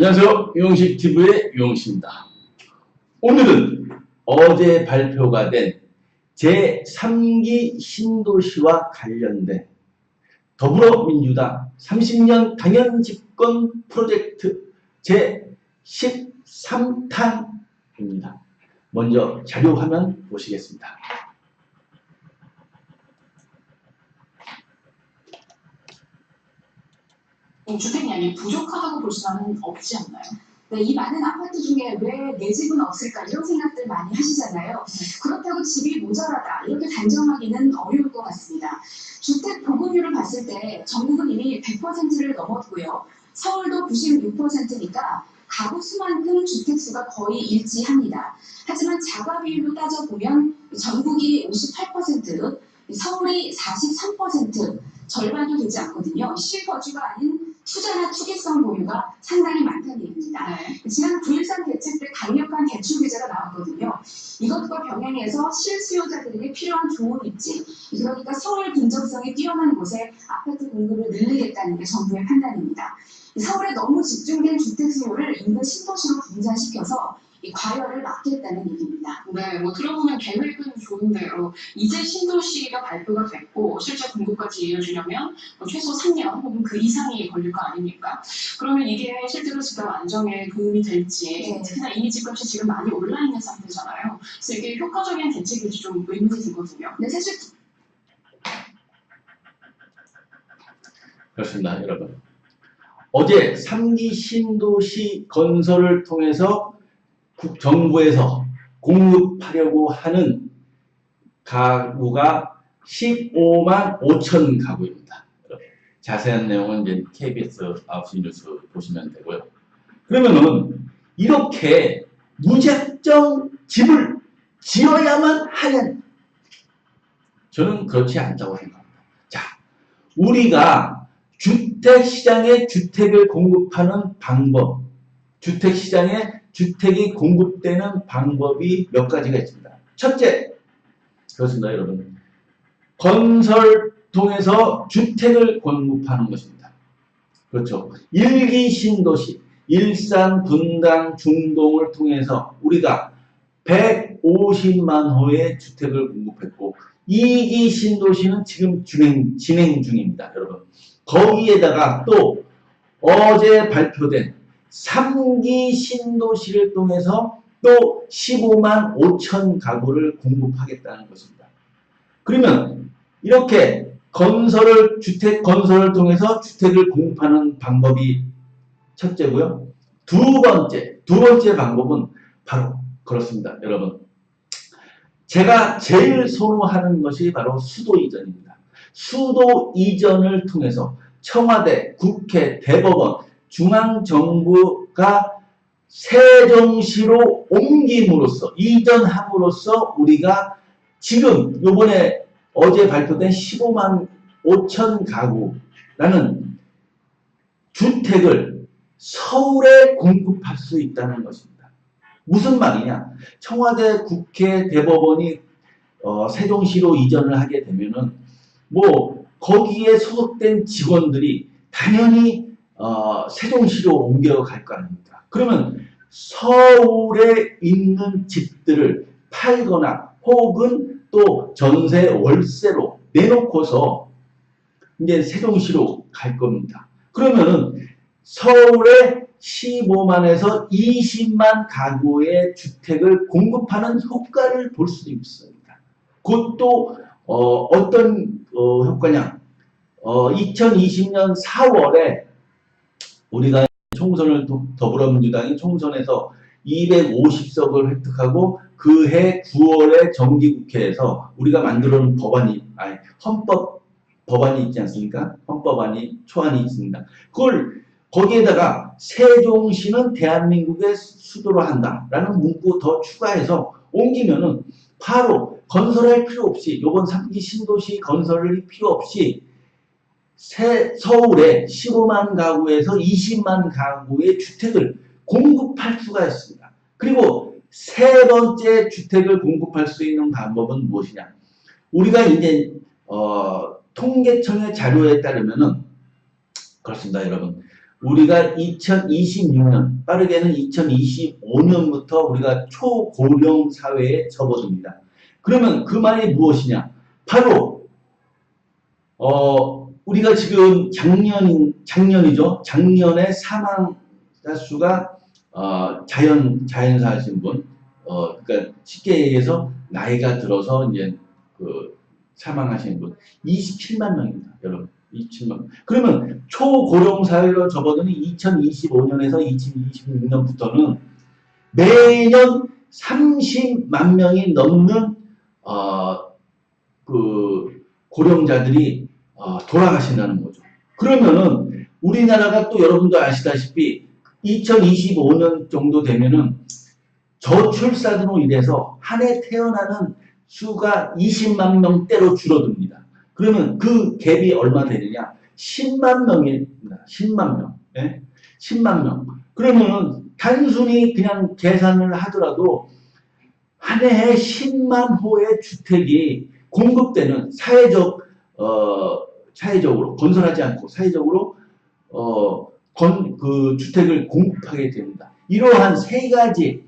안녕하세요. 유영식 TV의 유영식입니다. 오늘은 어제 발표가 된 제3기 신도시와 관련된 더불어민주당 30년 당연 집권 프로젝트 제13탄입니다. 먼저 자료 화면 보시겠습니다. 주택량이 부족하다고 볼 수는 없지 않나요? 네, 이 많은 아파트 중에 왜 내 집은 없을까 이런 생각들 많이 하시잖아요. 그렇다고 집이 모자라다 이렇게 단정하기는 어려울 것 같습니다. 주택 보급률을 봤을 때 전국은 이미 100%를 넘었고요. 서울도 96%니까 가구 수만큼 주택수가 거의 일치합니다. 하지만 자가 비율로 따져보면 전국이 58%, 서울이 43%, 절반도 되지 않거든요. 실거주가 아닌 투자나 투기성 보유가 상당히 많다는 얘기입니다. 지난 9.13 대책 때 강력한 대출 규제가 나왔거든요. 이것과 병행해서 실수요자들에게 필요한 좋은 입지, 그러니까 서울 근접성이 뛰어난 곳에 아파트 공급을 늘리겠다는 게 정부의 판단입니다. 서울에 너무 집중된 주택 수요를 인근 신도시로 분산시켜서 이 과열을 막겠다는 얘기입니다. 네, 들어보면 계획은 좋은데요. 이제 신도시가 발표가 됐고 실제 공급까지 이어지려면 최소 3년 혹은 그 이상이 걸릴 거 아닙니까? 그러면 이게 실제로 집값 안정에 도움이 될지, 특히나 이미 집값이 지금 많이 올라 있는 상태잖아요. 그래서 이게 효과적인 대책일지 좀 의문이 들거든요. 네, 사실 그렇습니다, 여러분. 어제 3기 신도시 건설을 통해서 정부에서 공급하려고 하는 가구가 15만 5천 가구입니다. 자세한 내용은 이제 KBS 9시 뉴스 보시면 되고요. 그러면은 이렇게 무작정 집을 지어야만 하는, 저는 그렇지 않다고 생각합니다. 자, 우리가 주택시장에 주택을 공급하는 방법, 주택시장에 주택이 공급되는 방법이 몇 가지가 있습니다. 첫째, 그렇습니다, 여러분. 건설 통해서 주택을 공급하는 것입니다. 그렇죠. 1기 신도시, 일산, 분당, 중동을 통해서 우리가 150만 호의 주택을 공급했고, 2기 신도시는 지금 진행 중입니다, 여러분. 거기에다가 또 어제 발표된 3기 신도시를 통해서 또 15만 5천 가구를 공급하겠다는 것입니다. 그러면 이렇게 주택 건설을 통해서 주택을 공급하는 방법이 첫째고요. 두 번째 방법은 바로 그렇습니다, 여러분. 제가 제일 선호하는 것이 바로 수도 이전입니다. 수도 이전을 통해서 청와대, 국회, 대법원, 중앙정부가 세종시로 옮김으로써, 이전함으로써 우리가 지금 요번에 어제 발표된 15만 5천 가구라는 주택을 서울에 공급할 수 있다는 것입니다. 무슨 말이냐? 청와대, 국회, 대법원이 세종시로 이전을 하게 되면은 거기에 소속된 직원들이 당연히 세종시로 옮겨갈 거 아닙니까? 그러면 서울에 있는 집들을 팔거나 혹은 또 전세 월세로 내놓고서 이제 세종시로 갈 겁니다. 그러면은 서울에 15만에서 20만 가구의 주택을 공급하는 효과를 볼 수 있습니다. 그것도 어떤 효과냐? 2020년 4월에 우리가 총선을 더불어민주당이 총선에서 250석을 획득하고 그해 9월에 정기국회에서 우리가 만들어 놓은 헌법 법안이 있지 않습니까? 헌법안이 초안이 있습니다. 거기에다가 세종시는 대한민국의 수도로 한다라는 문구 더 추가해서 옮기면은 바로 건설할 필요 없이, 이번 3기 신도시 건설이 필요 없이 서울에 15만 가구에서 20만 가구의 주택을 공급할 수가 있습니다. 그리고 세 번째 주택을 공급할 수 있는 방법은 무엇이냐? 우리가 이제 통계청의 자료에 따르면은 그렇습니다, 여러분. 우리가 2026년, 빠르게는 2025년부터 우리가 초고령 사회에 접어듭니다. 그러면 그 말이 무엇이냐? 바로 우리가 지금 작년이죠. 작년에 사망자 수가 자연사 하신 분, 그러니까 쉽게 얘기해서 나이가 들어서 이제 사망하신 분 27만 명입니다, 여러분. 27만. 그러면 초고령 사회로 접어드는 2025년에서 2026년부터는 매년 30만 명이 넘는 고령자들이 돌아가신다는 거죠. 그러면은 우리나라가 또 여러분도 아시다시피 2025년 정도 되면은 저출산으로 인해서 한 해 태어나는 수가 20만 명대로 줄어듭니다. 그러면 그 갭이 얼마 되느냐? 10만 명입니다. 10만 명. 예? 10만 명. 그러면은 단순히 그냥 계산을 하더라도 한 해에 10만 호의 주택이 공급되는 사회적으로 건설하지 않고 사회적으로 주택을 공급하게 됩니다. 이러한 세 가지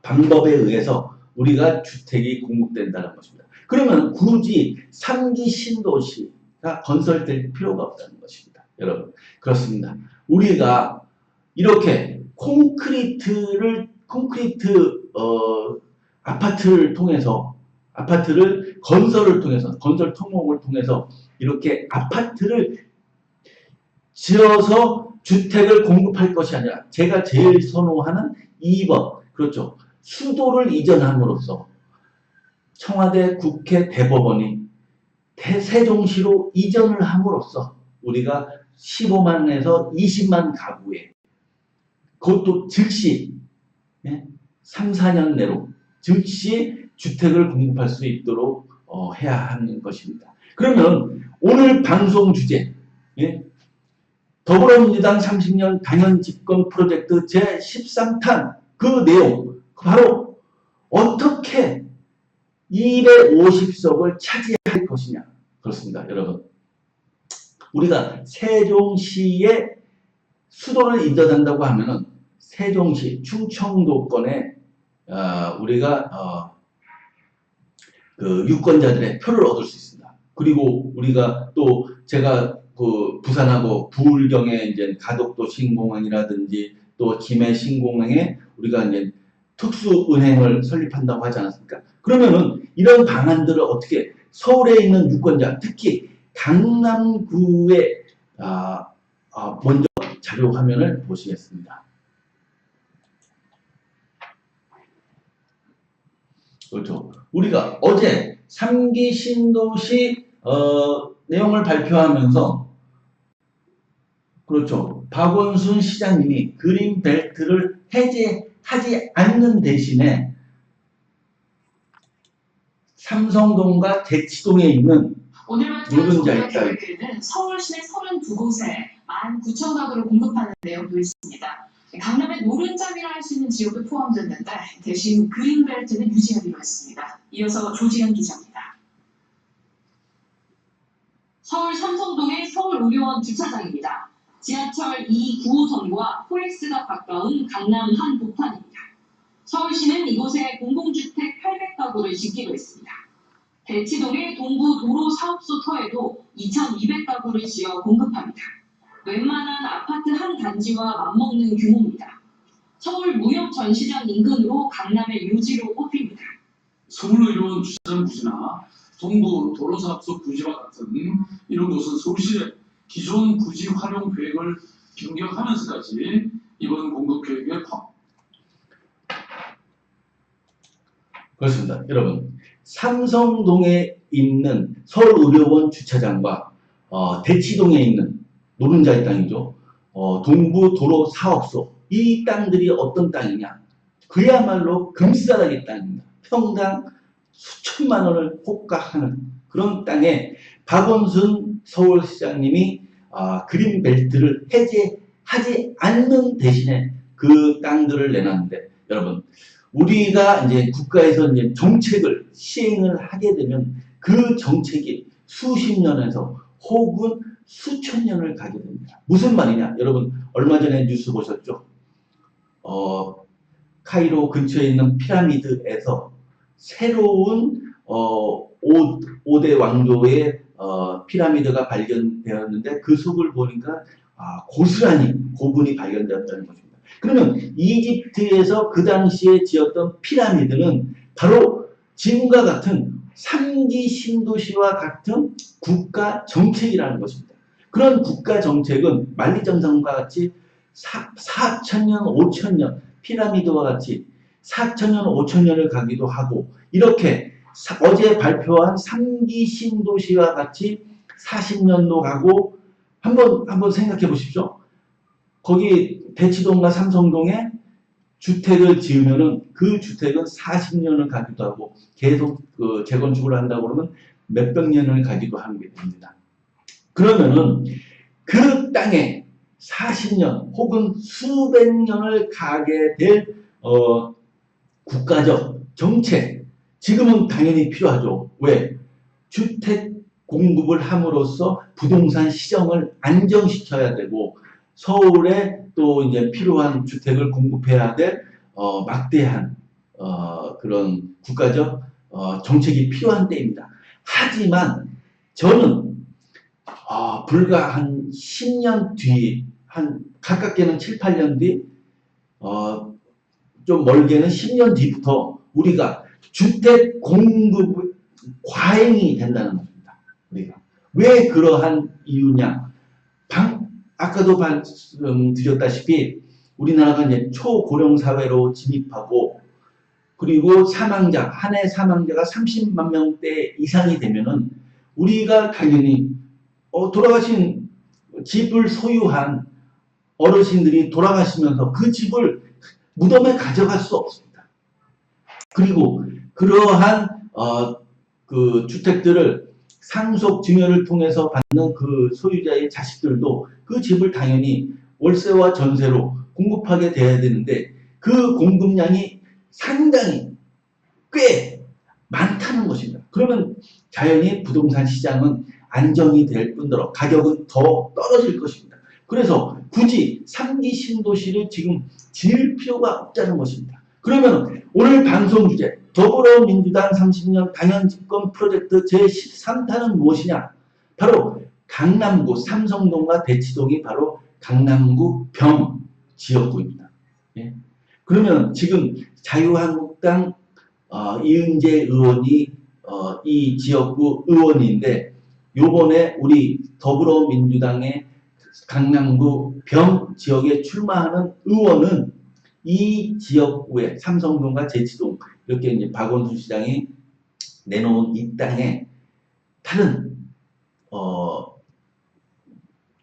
방법에 의해서 우리가 주택이 공급된다는 것입니다. 그러면 굳이 3기 신도시가 건설될 필요가 없다는 것입니다. 여러분, 그렇습니다. 우리가 이렇게 콘크리트 아파트를 건설 토목을 통해서 이렇게 아파트를 지어서 주택을 공급할 것이 아니라 제가 제일 선호하는 2번, 그렇죠. 수도를 이전함으로써 청와대, 국회, 대법원이 세종시로 이전을 함으로써 우리가 15만에서 20만 가구에 그것도 즉시 3, 4년 내로 즉시 주택을 공급할 수 있도록 해야 하는 것입니다. 그러면 오늘 방송 주제 더불어민주당 30년 당연 집권 프로젝트 제13탄 그 내용 바로 어떻게 250석을 차지할 것이냐 그렇습니다. 여러분 우리가 세종시에 수도를 인접한다고 하면은 세종시 충청도권에 우리가 그 유권자들의 표를 얻을 수 있습니다. 그리고 우리가 또 제가 그 부산하고 부울경에 이제 가덕도 신공항이라든지 또 김해 신공항에 우리가 이제 특수은행을 설립한다고 하지 않았습니까? 그러면은 이런 방안들을 어떻게 서울에 있는 유권자, 특히 강남구에 먼저 자료 화면을 보시겠습니다. 그렇죠. 우리가 어제 3기 신도시 내용을 발표하면서 그렇죠. 박원순 시장님이 그린벨트를 해제하지 않는 대신에 삼성동과 대치동에 있는 오늘 노른자 발표한 있다. 계획에는 서울 시내 32곳에 19,000가구를 공급하는 내용도 있습니다. 강남의 노른자리라 할 수 있는 지역도 포함됐는데 대신 그린벨트는 유지하기로 했습니다. 이어서 조지현 기자입니다. 서울 삼성동의 서울의료원 주차장입니다. 지하철 2, 9호선과 코엑스가 가까운 강남 한복판입니다. 서울시는 이곳에 공공주택 800가구를 짓기로 했습니다. 대치동의 동부 도로 사업소 터에도 2,200가구를 지어 공급합니다. 웬만한 아파트 한 단지와 맞먹는 규모입니다. 서울 무역전시장 인근으로 강남의 묘지로 꼽힙니다. 서울의료원 주차장 부지나 동부 도로사업소 부지와 같은 이런 곳은 서울시의 기존 부지 활용 계획을 변경하면서까지 이번 공급 계획에 그렇습니다. 여러분 삼성동에 있는 서울의료원 주차장과 대치동에 있는 노른자의 땅이죠. 동부 도로 사업소 이 땅들이 어떤 땅이냐? 그야말로 금싸라기 땅입니다. 평당 수천만 원을 호가하는 그런 땅에 박원순 서울시장님이 그린벨트를 해제하지 않는 대신에 그 땅들을 내놨는데 여러분 우리가 이제 국가에서 이제 정책을 시행을 하게 되면 그 정책이 수십 년에서 혹은 수천 년을 가게 됩니다. 무슨 말이냐? 여러분 얼마 전에 뉴스 보셨죠? 카이로 근처에 있는 피라미드에서 새로운 5대 왕조의 피라미드가 발견되었는데 그 속을 보니까 고스란히 고분이 발견되었다는 것입니다. 그러면 이집트에서 그 당시에 지었던 피라미드는 바로 지금과 같은 3기 신도시와 같은 국가 정책이라는 것입니다. 그런 국가 정책은 만리장성과 같이 4,000년, 5,000년, 피라미드와 같이 4,000년, 5,000년을 가기도 하고 이렇게 어제 발표한 3기 신도시와 같이 40년도 가고 한번 생각해 보십시오. 거기 대치동과 삼성동에 주택을 지으면은 그 주택은 40년을 가기도 하고 계속 재건축을 한다고 그러면 몇백 년을 가기도 하게 됩니다. 그러면은 그 땅에 40년 혹은 수백 년을 가게 될 국가적 정책 지금은 당연히 필요하죠. 왜? 주택 공급을 함으로써 부동산 시장을 안정시켜야 되고 서울에 또 이제 필요한 주택을 공급해야 될 막대한 그런 국가적 정책이 필요한 때입니다. 하지만 저는 불과 한 10년 뒤, 한 가깝게는 7, 8년 뒤, 좀 멀게는 10년 뒤부터 우리가 주택 공급 과잉이 된다는 것입니다. 우리가 왜 그러한 이유냐? 아까도 말씀드렸다시피 우리나라가 이제 초고령 사회로 진입하고 그리고 사망자, 한 해 사망자가 30만 명대 이상이 되면은 우리가 당연히 돌아가신 집을 소유한 어르신들이 돌아가시면서 그 집을 무덤에 가져갈 수 없습니다. 그리고 그러한 그 주택들을 상속 증여를 통해서 받는 그 소유자의 자식들도 그 집을 당연히 월세와 전세로 공급하게 돼야 되는데 그 공급량이 상당히 꽤 많다는 것입니다. 그러면 자연히 부동산 시장은 안정이 될 뿐더러 가격은 더 떨어질 것입니다. 그래서 굳이 3기 신도시를 지금 지을 필요가 없다는 것입니다. 그러면 오늘 방송 주제 더불어민주당 30년 당연집권 프로젝트 제13탄은 무엇이냐? 바로 강남구 삼성동과 대치동이 바로 강남구 병 지역구입니다. 예? 그러면 지금 자유한국당 이은재 의원이 이 지역구 의원인데 요번에 우리 더불어민주당의 강남구 병 지역에 출마하는 의원은 이 지역구에 삼성동과 대치동 이렇게 이제 박원순 시장이 내놓은 이 땅에 다른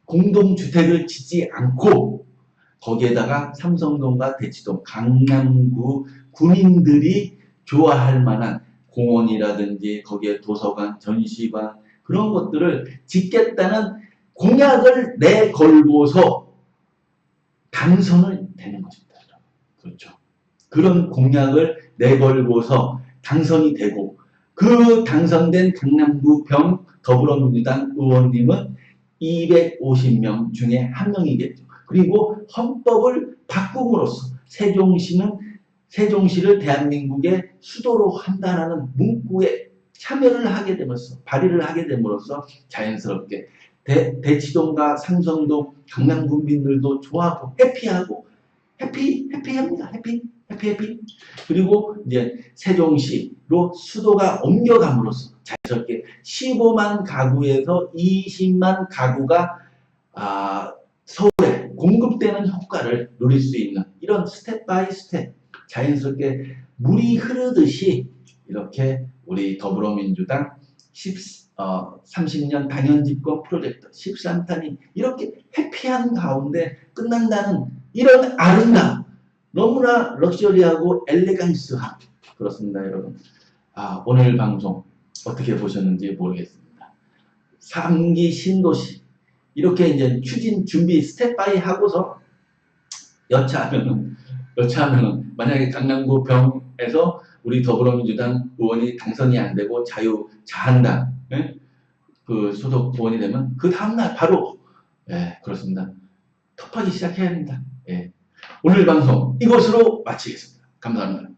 공동주택을 짓지 않고 거기에다가 삼성동과 대치동 강남구 군인들이 좋아할 만한 공원이라든지 거기에 도서관, 전시관 그런 것들을 짓겠다는 공약을 내걸고서 당선을 되는 것입니다. 그렇죠. 그런 공약을 내걸고서 당선이 되고 그 당선된 강남구 병 더불어민주당 의원님은 250명 중에 한 명이겠죠. 그리고 헌법을 바꿈으로써 세종시를 대한민국의 수도로 한다라는 문구에 참여를 하게 됨으로써 발의를 하게 됨으로써 자연스럽게 대치동과 삼성동 강남 군민들도 좋아하고 해피하고 해피합니다. 해피. 그리고 이제 세종시로 수도가 옮겨감으로써 자연스럽게 15만 가구에서 20만 가구가 서울에 공급되는 효과를 누릴 수 있는 이런 스텝 바이 스텝 자연스럽게 물이 흐르듯이 이렇게 우리 더불어민주당 30년 당연집권 프로젝트 13탄이 이렇게 해피한 가운데 끝난다는 이런 아름다움 너무나 럭셔리하고 엘레강스한 그렇습니다 여러분. 오늘 방송 어떻게 보셨는지 모르겠습니다. 3기 신도시 이렇게 이제 추진 준비 스텝 바이 하고서 여차하면은 만약에 강남구 병에서 우리 더불어민주당 의원이 당선이 안 되고 자한당 그 소속 의원이 되면 그 다음날 바로 예, 그렇습니다. 톱하기 시작해야 합니다. 예. 오늘 방송 이것으로 마치겠습니다. 감사합니다.